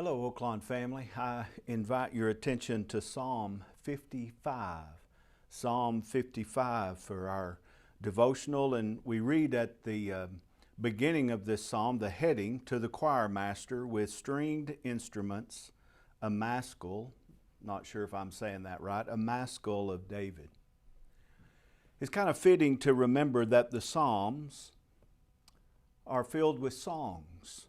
Hello, Oaklawn family. I invite your attention to Psalm 55. Psalm 55 for our devotional, and we read at the beginning of this psalm the heading, "To the choir master with stringed instruments, a maskil," not sure if I'm saying that right, a maskil of David. It's kind of fitting to remember that the Psalms are filled with songs.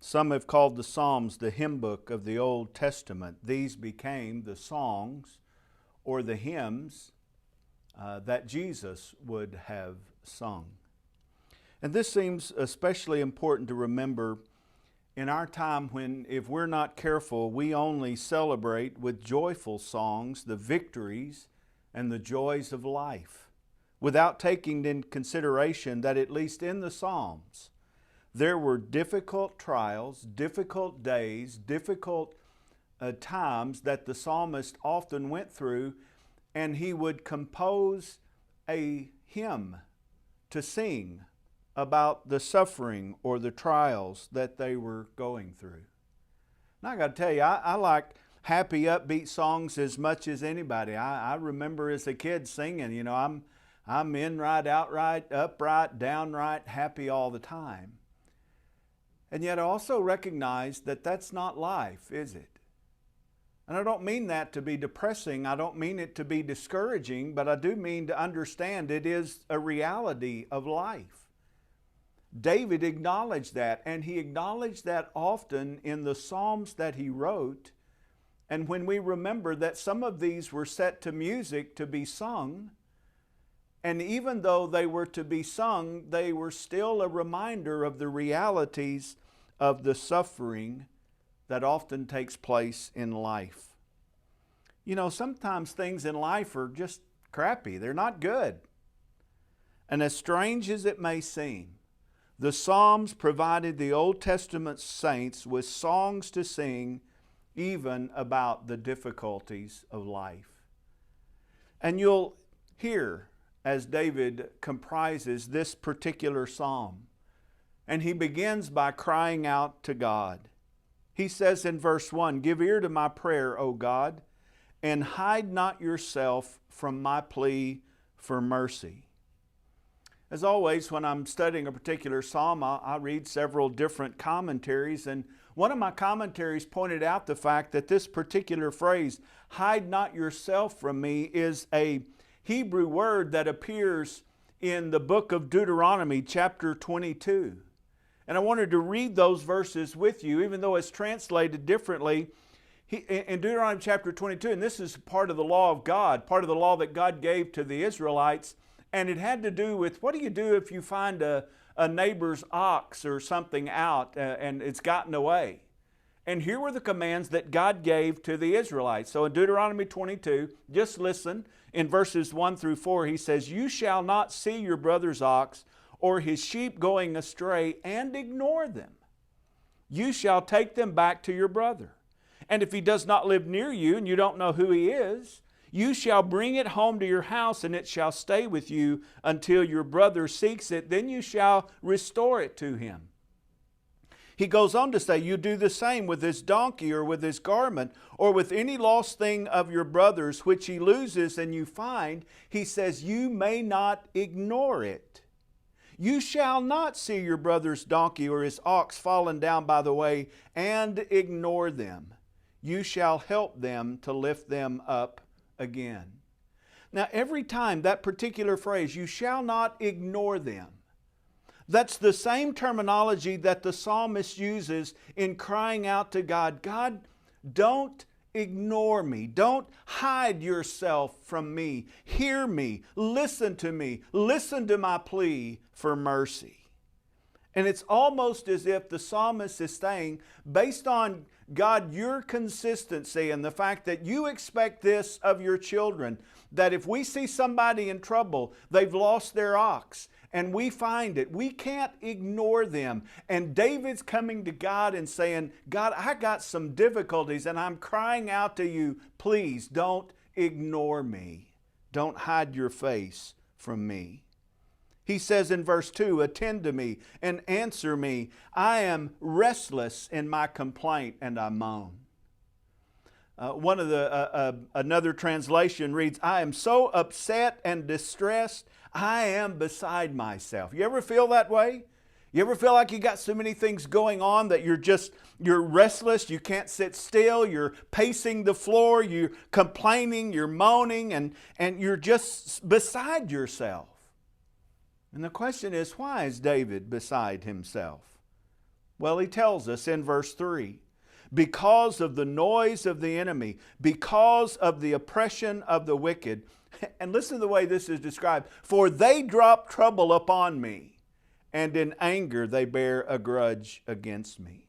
Some have called the Psalms the hymn book of the Old Testament. These became the songs or the hymns that Jesus would have sung. And this seems especially important to remember in our time when, if we're not careful, we only celebrate with joyful songs the victories and the joys of life, without taking into consideration that at least in the Psalms, there were difficult trials, difficult days, difficult times that the psalmist often went through, and he would compose a hymn to sing about the suffering or the trials that they were going through. Now I got to tell you, I like happy, upbeat songs as much as anybody. I remember as a kid singing, I'm in right, outright, upright, downright, happy all the time. And yet I also recognize that that's not life, is it? And I don't mean that to be depressing. I don't mean it to be discouraging, but I do mean to understand it is a reality of life. David acknowledged that, and he acknowledged that often in the Psalms that he wrote. And when we remember that some of these were set to music to be sung, and even though they were to be sung, they were still a reminder of the realities of the suffering that often takes place in life. Sometimes things in life are just crappy. They're not good. And as strange as it may seem, the Psalms provided the Old Testament saints with songs to sing even about the difficulties of life. And you'll hear as David comprises this particular psalm. And he begins by crying out to God. He says in verse 1, "Give ear to my prayer, O God, and hide not yourself from my plea for mercy." As always, when I'm studying a particular psalm, I read several different commentaries, and one of my commentaries pointed out the fact that this particular phrase, "hide not yourself from me," is a Hebrew word that appears in the book of Deuteronomy chapter 22. And I wanted to read those verses with you, even though it's translated differently. In Deuteronomy chapter 22, and this is part of the law of God, part of the law that God gave to the Israelites, and it had to do with what do you do if you find a neighbor's ox or something out and it's gotten away. And here were the commands that God gave to the Israelites. So in Deuteronomy 22, just listen, in verses 1 through 4, he says, "You shall not see your brother's ox or his sheep going astray and ignore them. You shall take them back to your brother. And if he does not live near you and you don't know who he is, you shall bring it home to your house and it shall stay with you until your brother seeks it. Then you shall restore it to him." He goes on to say, "You do the same with his donkey or with his garment or with any lost thing of your brother's which he loses and you find." He says, "You may not ignore it. You shall not see your brother's donkey or his ox fallen down by the way and ignore them. You shall help them to lift them up again." Now every time that particular phrase, "you shall not ignore them," that's the same terminology that the psalmist uses in crying out to God. God, don't ignore me. Don't hide yourself from me. Hear me. Listen to me. Listen to my plea for mercy. And it's almost as if the psalmist is saying, based on God, your consistency and the fact that you expect this of your children, that if we see somebody in trouble, they've lost their ox, and we find it, we can't ignore them. And David's coming to God and saying, "God, I got some difficulties and I'm crying out to you. Please don't ignore me. Don't hide your face from me." He says in verse 2, attend to me and answer me. I am restless in my complaint and I moan. Another translation reads, I am so upset and distressed, I am beside myself. You ever feel that way? You ever feel like you got so many things going on that you're restless, you can't sit still, you're pacing the floor, you're complaining, you're moaning, and you're just beside yourself. And the question is, why is David beside himself? Well, he tells us in verse 3, because of the noise of the enemy, because of the oppression of the wicked. And listen to the way this is described. For they drop trouble upon me, and in anger they bear a grudge against me.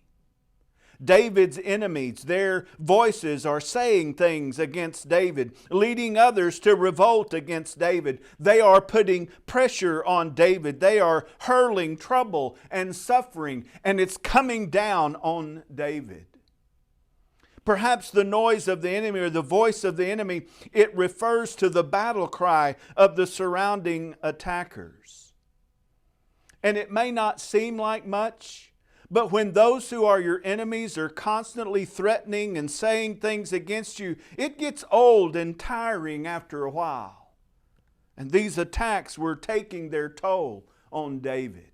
David's enemies, their voices are saying things against David, leading others to revolt against David. They are putting pressure on David. They are hurling trouble and suffering, and it's coming down on David. Perhaps the noise of the enemy or the voice of the enemy, it refers to the battle cry of the surrounding attackers. And it may not seem like much, but when those who are your enemies are constantly threatening and saying things against you, it gets old and tiring after a while. And these attacks were taking their toll on David.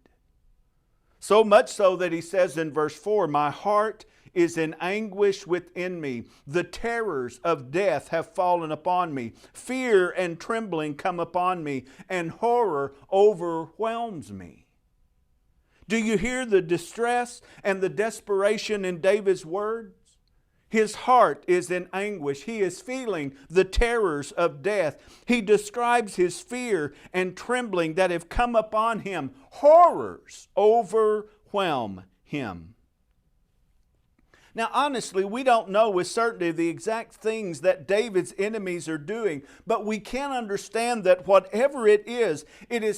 So much so that he says in verse 4, my heart is in anguish within me. The terrors of death have fallen upon me. Fear and trembling come upon me, and horror overwhelms me. Do you hear the distress and the desperation in David's words? His heart is in anguish. He is feeling the terrors of death. He describes his fear and trembling that have come upon him. Horrors overwhelm him. Now, honestly, we don't know with certainty the exact things that David's enemies are doing, but we can understand that whatever it is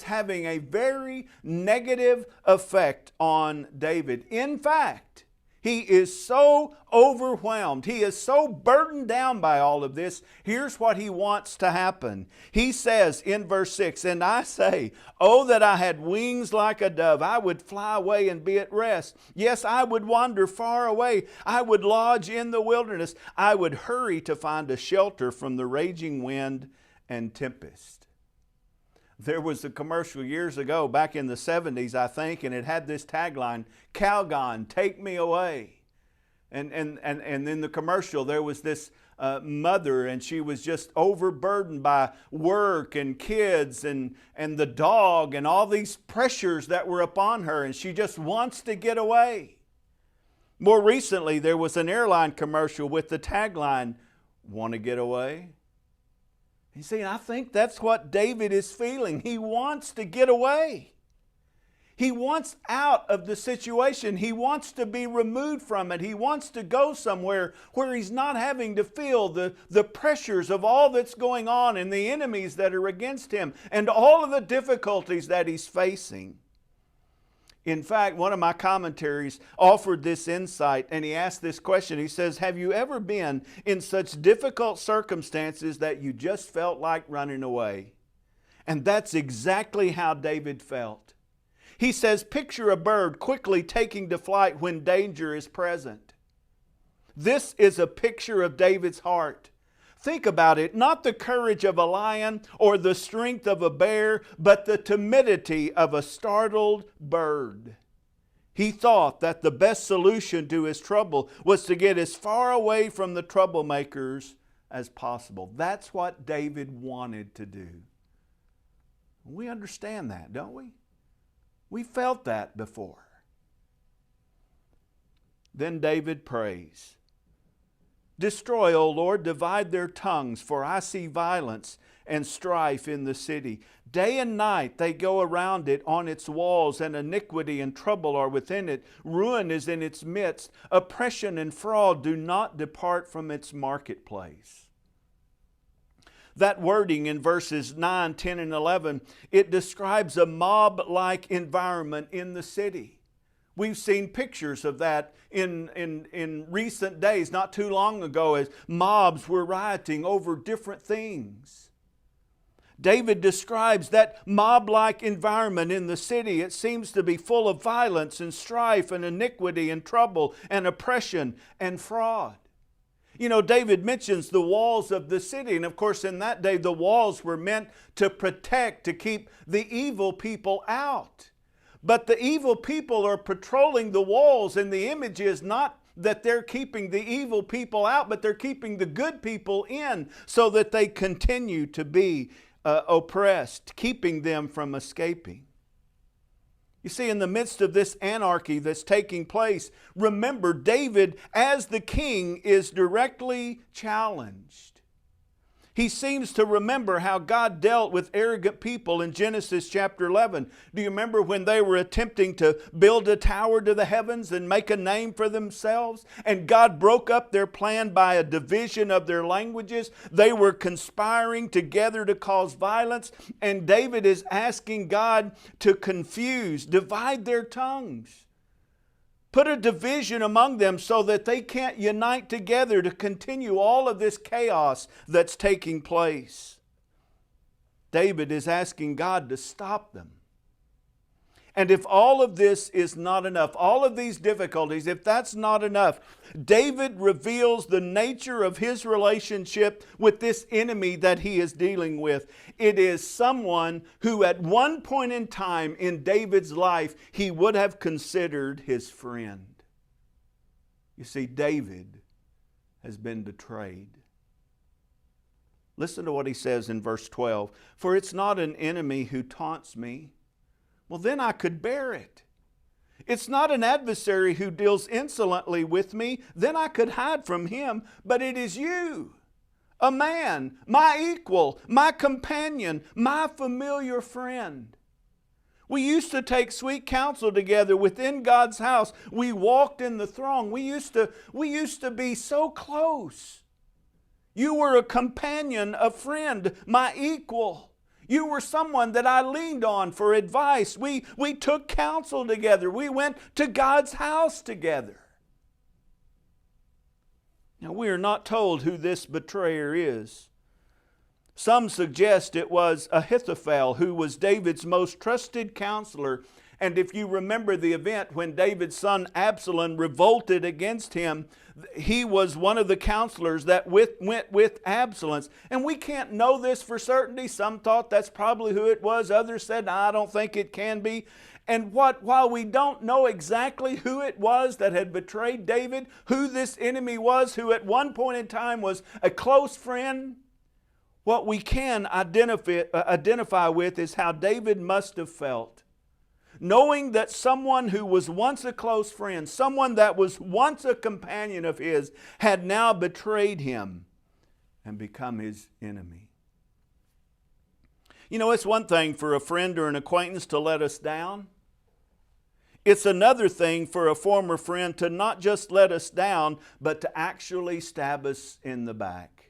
having a very negative effect on David. In fact, he is so overwhelmed. He is so burdened down by all of this. Here's what he wants to happen. He says in verse 6, and I say, oh, that I had wings like a dove. I would fly away and be at rest. Yes, I would wander far away. I would lodge in the wilderness. I would hurry to find a shelter from the raging wind and tempest. There was a commercial years ago, back in the 70s, I think, and it had this tagline, Calgon, take me away. And in the commercial, there was this mother, and she was just overburdened by work and kids and the dog and all these pressures that were upon her, and she just wants to get away. More recently, there was an airline commercial with the tagline, want to get away? You see, I think that's what David is feeling. He wants to get away. He wants out of the situation. He wants to be removed from it. He wants to go somewhere where he's not having to feel the pressures of all that's going on and the enemies that are against him and all of the difficulties that he's facing. In fact, one of my commentaries offered this insight, and he asked this question. He says, have you ever been in such difficult circumstances that you just felt like running away? And that's exactly how David felt. He says, picture a bird quickly taking to flight when danger is present. This is a picture of David's heart. Think about it, not the courage of a lion or the strength of a bear, but the timidity of a startled bird. He thought that the best solution to his trouble was to get as far away from the troublemakers as possible. That's what David wanted to do. We understand that, don't we? We felt that before. Then David prays. Destroy, O Lord, divide their tongues, for I see violence and strife in the city. Day and night they go around it on its walls, and iniquity and trouble are within it. Ruin is in its midst. Oppression and fraud do not depart from its marketplace. That wording in verses 9, 10, and 11, it describes a mob-like environment in the city. We've seen pictures of that in recent days, not too long ago, as mobs were rioting over different things. David describes that mob-like environment in the city. It seems to be full of violence and strife and iniquity and trouble and oppression and fraud. You know, David mentions the walls of the city. And of course, in that day, the walls were meant to protect, to keep the evil people out. But the evil people are patrolling the walls, and the image is not that they're keeping the evil people out, but they're keeping the good people in so that they continue to be oppressed, keeping them from escaping. You see, in the midst of this anarchy that's taking place, remember, David, as the king, is directly challenged. He seems to remember how God dealt with arrogant people in Genesis chapter 11. Do you remember when they were attempting to build a tower to the heavens and make a name for themselves? And God broke up their plan by a division of their languages. They were conspiring together to cause violence. And David is asking God to divide their tongues. Put a division among them so that they can't unite together to continue all of this chaos that's taking place. David is asking God to stop them. And if all of this is not enough, all of these difficulties, if that's not enough, David reveals the nature of his relationship with this enemy that he is dealing with. It is someone who at one point in time in David's life, he would have considered his friend. You see, David has been betrayed. Listen to what he says in verse 12. For it's not an enemy who taunts me. Well, then I could bear it. It's not an adversary who deals insolently with me. Then I could hide from him. But it is you, a man, my equal, my companion, my familiar friend. We used to take sweet counsel together within God's house. We walked in the throng. We used to be so close. You were a companion, a friend, my equal. You were someone that I leaned on for advice. We took counsel together. We went to God's house together. Now, we are not told who this betrayer is. Some suggest it was Ahithophel, who was David's most trusted counselor. And if you remember the event when David's son Absalom revolted against him, he was one of the counselors that went with Absalom. And we can't know this for certainty. Some thought that's probably who it was. Others said, I don't think it can be. And while we don't know exactly who it was that had betrayed David, who this enemy was, who at one point in time was a close friend, what we can identify with is how David must have felt. Knowing that someone who was once a close friend, someone that was once a companion of his, had now betrayed him and become his enemy. You know, it's one thing for a friend or an acquaintance to let us down. It's another thing for a former friend to not just let us down, but to actually stab us in the back.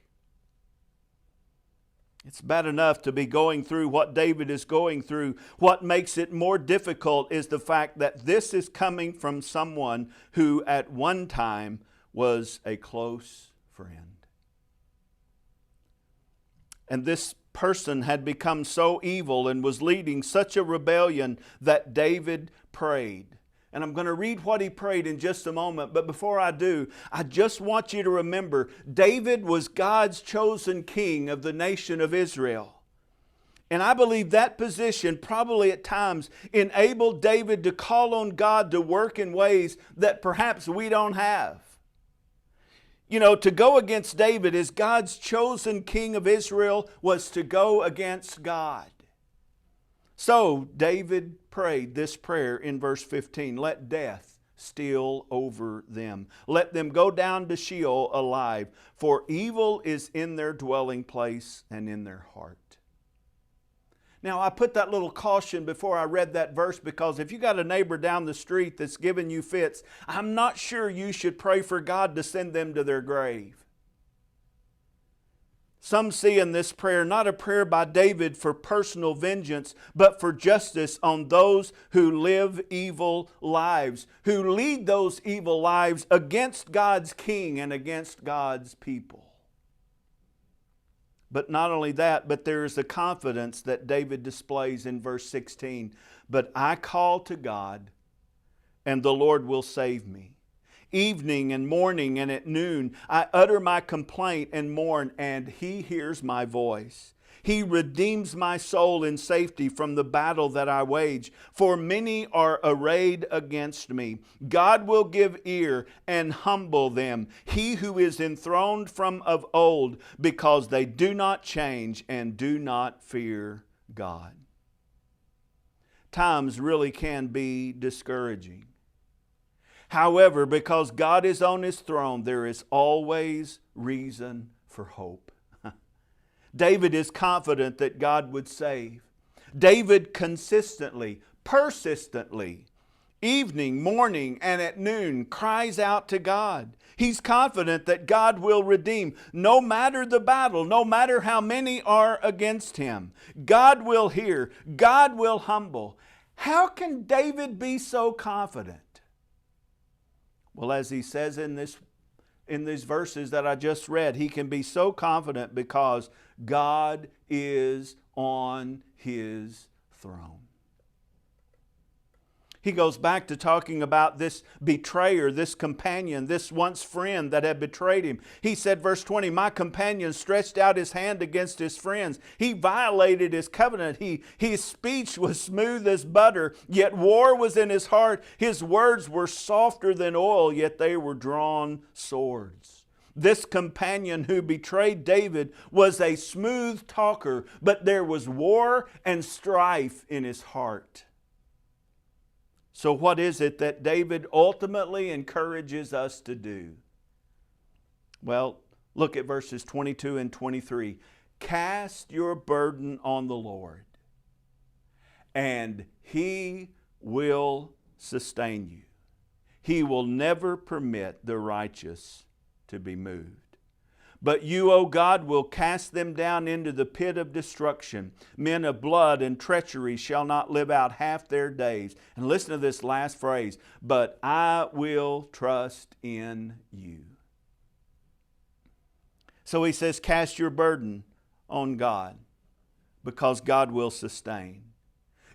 It's bad enough to be going through what David is going through. What makes it more difficult is the fact that this is coming from someone who at one time was a close friend. And this person had become so evil and was leading such a rebellion that David prayed. And I'm going to read what he prayed in just a moment. But before I do, I just want you to remember, David was God's chosen king of the nation of Israel. And I believe that position probably at times enabled David to call on God to work in ways that perhaps we don't have. You know, to go against David as God's chosen king of Israel was to go against God. So David prayed this prayer in verse 15. Let death steal over them. Let them go down to Sheol alive, for evil is in their dwelling place and in their heart. Now, I put that little caution before I read that verse because if you got a neighbor down the street that's giving you fits, I'm not sure you should pray for God to send them to their grave. Some see in this prayer not a prayer by David for personal vengeance, but for justice on those who live evil lives, who lead those evil lives against God's king and against God's people. But not only that, but there is a confidence that David displays in verse 16. But I call to God, and the Lord will save me. Evening and morning and at noon, I utter my complaint and mourn, and He hears my voice. He redeems my soul in safety from the battle that I wage, for many are arrayed against me. God will give ear and humble them, He who is enthroned from of old, because they do not change and do not fear God. Times really can be discouraging. However, because God is on His throne, there is always reason for hope. David is confident that God would save. David consistently, persistently, evening, morning, and at noon, cries out to God. He's confident that God will redeem, no matter the battle, no matter how many are against him. God will hear, God will humble. How can David be so confident? Well, as he says in these verses that I just read, he can be so confident because God is on His throne. He goes back to talking about this betrayer, this companion, this once friend that had betrayed him. He said, verse 20, my companion stretched out his hand against his friends. He violated his covenant. His speech was smooth as butter, yet war was in his heart. His words were softer than oil, yet they were drawn swords. This companion who betrayed David was a smooth talker, but there was war and strife in his heart. So what is it that David ultimately encourages us to do? Well, look at verses 22 and 23. Cast your burden on the Lord, and He will sustain you. He will never permit the righteous to be moved. But you, O God, will cast them down into the pit of destruction. Men of blood and treachery shall not live out half their days. And listen to this last phrase, but I will trust in you. So he says, cast your burden on God, because God will sustain.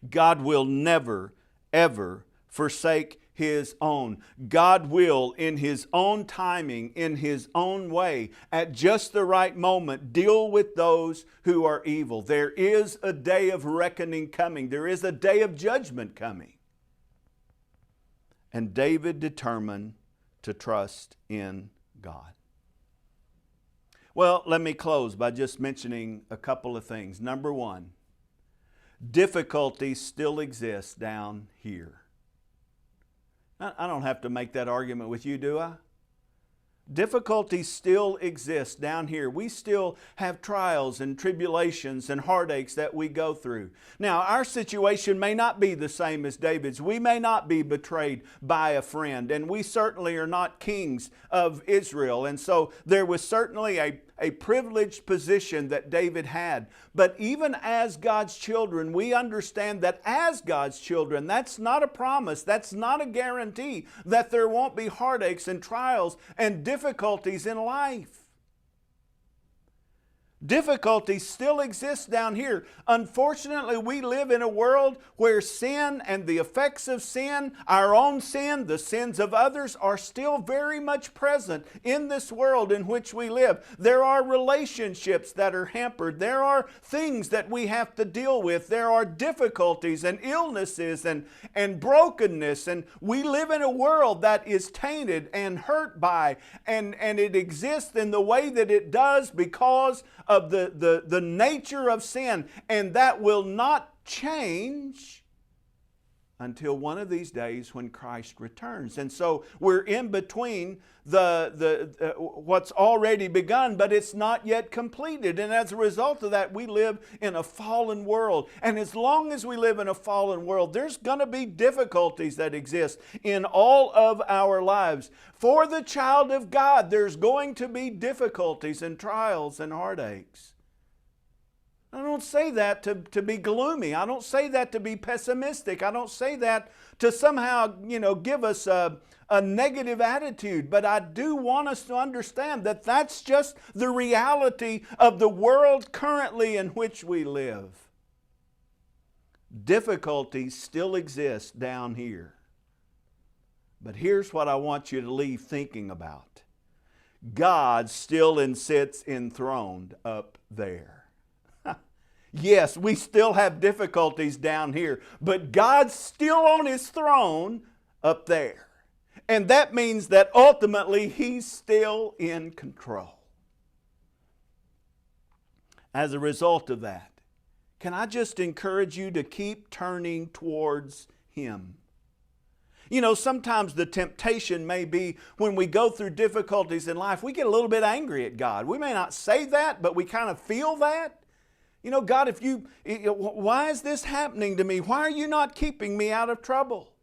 God will never, ever forsake His own. God will, in His own timing, in His own way, at just the right moment, deal with those who are evil. There is a day of reckoning coming. There is a day of judgment coming. And David determined to trust in God. Well, let me close by just mentioning a couple of things. Number one, difficulties still exist down here. I don't have to make that argument with you, do I? Difficulties still exist down here. We still have trials and tribulations and heartaches that we go through. Now, our situation may not be the same as David's. We may not be betrayed by a friend, and we certainly are not kings of Israel. And so there was certainly a privileged position that David had. But even as God's children, we understand that as God's children, that's not a promise, that's not a guarantee that there won't be heartaches and trials and difficulties in life. Difficulties still exist down here. Unfortunately, we live in a world where sin and the effects of sin, our own sin, the sins of others, are still very much present in this world in which we live. There are relationships that are hampered. There are things that we have to deal with. There are difficulties and illnesses and brokenness. And we live in a world that is tainted and hurt by, and it exists in the way that it does because of the nature of sin, and that will not change until one of these days when Christ returns. And so we're in between what's already begun, but it's not yet completed. And as a result of that, we live in a fallen world. And as long as we live in a fallen world, there's going to be difficulties that exist in all of our lives. For the child of God, there's going to be difficulties and trials and heartaches. I don't say that to be gloomy. I don't say that to be pessimistic. I don't say that to somehow, give us a negative attitude. But I do want us to understand that that's just the reality of the world currently in which we live. Difficulties still exist down here. But here's what I want you to leave thinking about. God still sits enthroned up there. Yes, we still have difficulties down here, but God's still on His throne up there. And that means that ultimately He's still in control. As a result of that, can I just encourage you to keep turning towards Him? Sometimes the temptation may be when we go through difficulties in life, we get a little bit angry at God. We may not say that, but we kind of feel that. God, why is this happening to me? Why are you not keeping me out of trouble?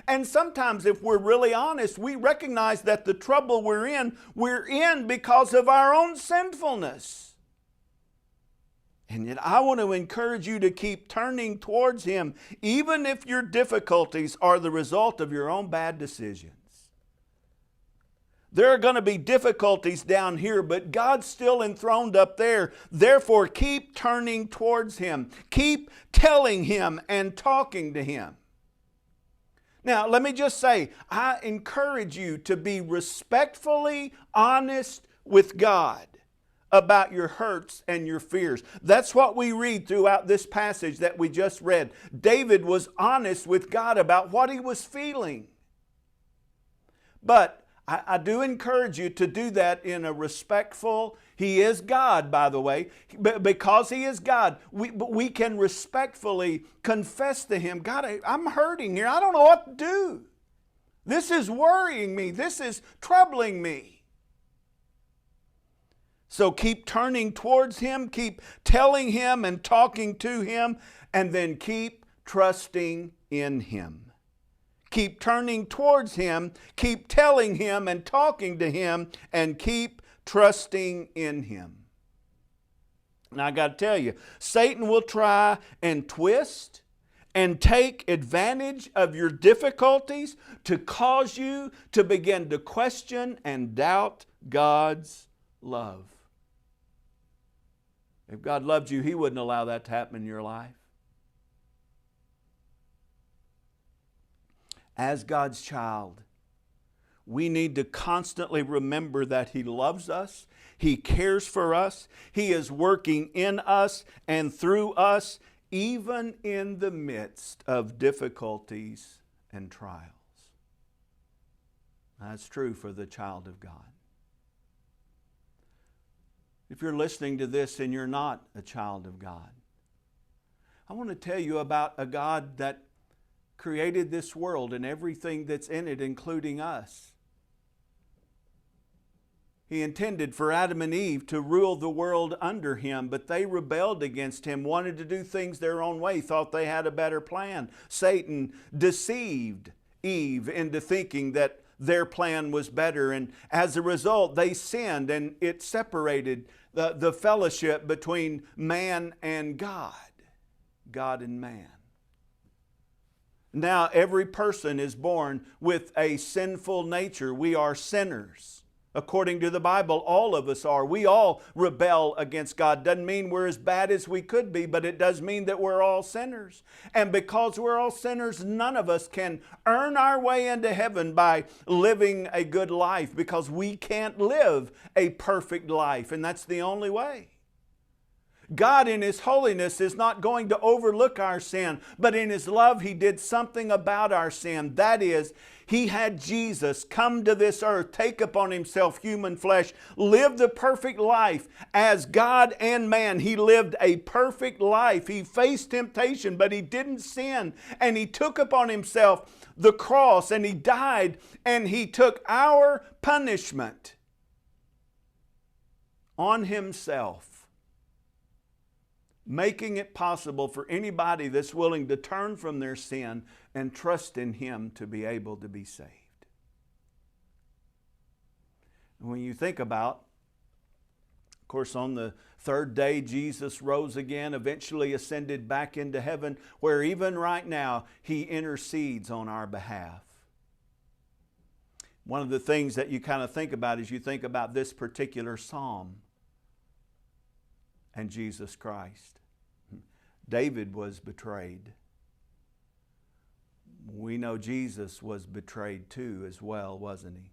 And sometimes if we're really honest, we recognize that the trouble we're in because of our own sinfulness. And yet I want to encourage you to keep turning towards Him, even if your difficulties are the result of your own bad decisions. There are going to be difficulties down here, but God's still enthroned up there. Therefore, keep turning towards Him. Keep telling Him and talking to Him. Now, let me just say, I encourage you to be respectfully honest with God about your hurts and your fears. That's what we read throughout this passage that we just read. David was honest with God about what he was feeling. But I do encourage you to do that in a respectful, He is God, by the way. Because He is God, we can respectfully confess to Him, God, I'm hurting here. I don't know what to do. This is worrying me. This is troubling me. So keep turning towards Him, keep telling Him and talking to Him, and then keep trusting in Him. Keep turning towards Him, keep telling Him and talking to Him, and keep trusting in Him. Now I got to tell you, Satan will try and twist and take advantage of your difficulties to cause you to begin to question and doubt God's love. If God loved you, He wouldn't allow that to happen in your life. As God's child, we need to constantly remember that He loves us, He cares for us, He is working in us and through us, even in the midst of difficulties and trials. That's true for the child of God. If you're listening to this and you're not a child of God, I want to tell you about a God that created this world and everything that's in it, including us. He intended for Adam and Eve to rule the world under Him, but they rebelled against Him, wanted to do things their own way, thought they had a better plan. Satan deceived Eve into thinking that their plan was better, and as a result, they sinned, and it separated the fellowship between man and God, God and man. Now, every person is born with a sinful nature. We are sinners. According to the Bible, all of us are. We all rebel against God. Doesn't mean we're as bad as we could be, but it does mean that we're all sinners. And because we're all sinners, none of us can earn our way into heaven by living a good life, because we can't live a perfect life, and that's the only way. God in His holiness is not going to overlook our sin, but in His love He did something about our sin. That is, He had Jesus come to this earth, take upon Himself human flesh, live the perfect life. As God and man, He lived a perfect life. He faced temptation, but He didn't sin. And He took upon Himself the cross, and He died, and He took our punishment on Himself, making it possible for anybody that's willing to turn from their sin and trust in Him to be able to be saved. And when you think about course, on the third day, Jesus rose again, eventually ascended back into heaven, where even right now, He intercedes on our behalf. One of the things that you kind of think about is you think about this particular psalm and Jesus Christ. David was betrayed. We know Jesus was betrayed too as well, wasn't He?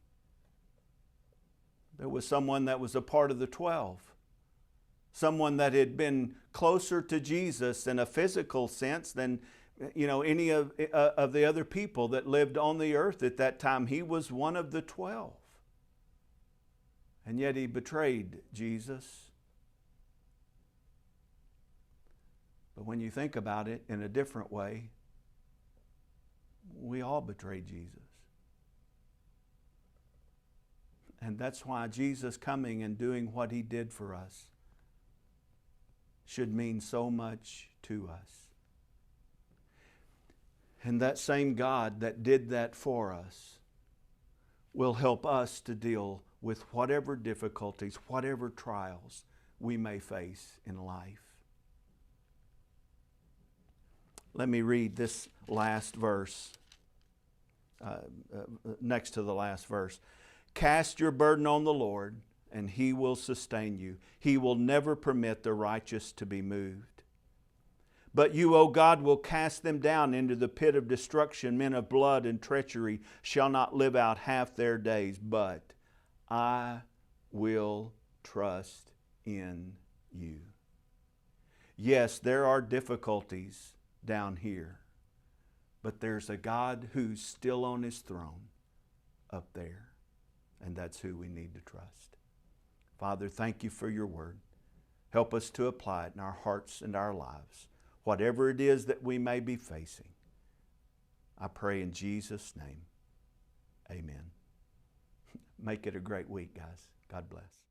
There was someone that was a part of the 12. Someone that had been closer to Jesus in a physical sense than any of the other people that lived on the earth at that time. He was one of the 12. And yet He betrayed Jesus. But when you think about it in a different way, we all betrayed Jesus. And that's why Jesus coming and doing what He did for us should mean so much to us. And that same God that did that for us will help us to deal with whatever difficulties, whatever trials we may face in life. Let me read this last verse, next to the last verse. Cast your burden on the Lord, and He will sustain you. He will never permit the righteous to be moved. But you, O God, will cast them down into the pit of destruction. Men of blood and treachery shall not live out half their days. But I will trust in you. Yes, there are difficulties down here, but there's a God who's still on His throne up there. And that's who we need to trust. Father, thank You for Your word. Help us to apply it in our hearts and our lives. Whatever it is that we may be facing, I pray in Jesus' name, amen. Make it a great week, guys. God bless.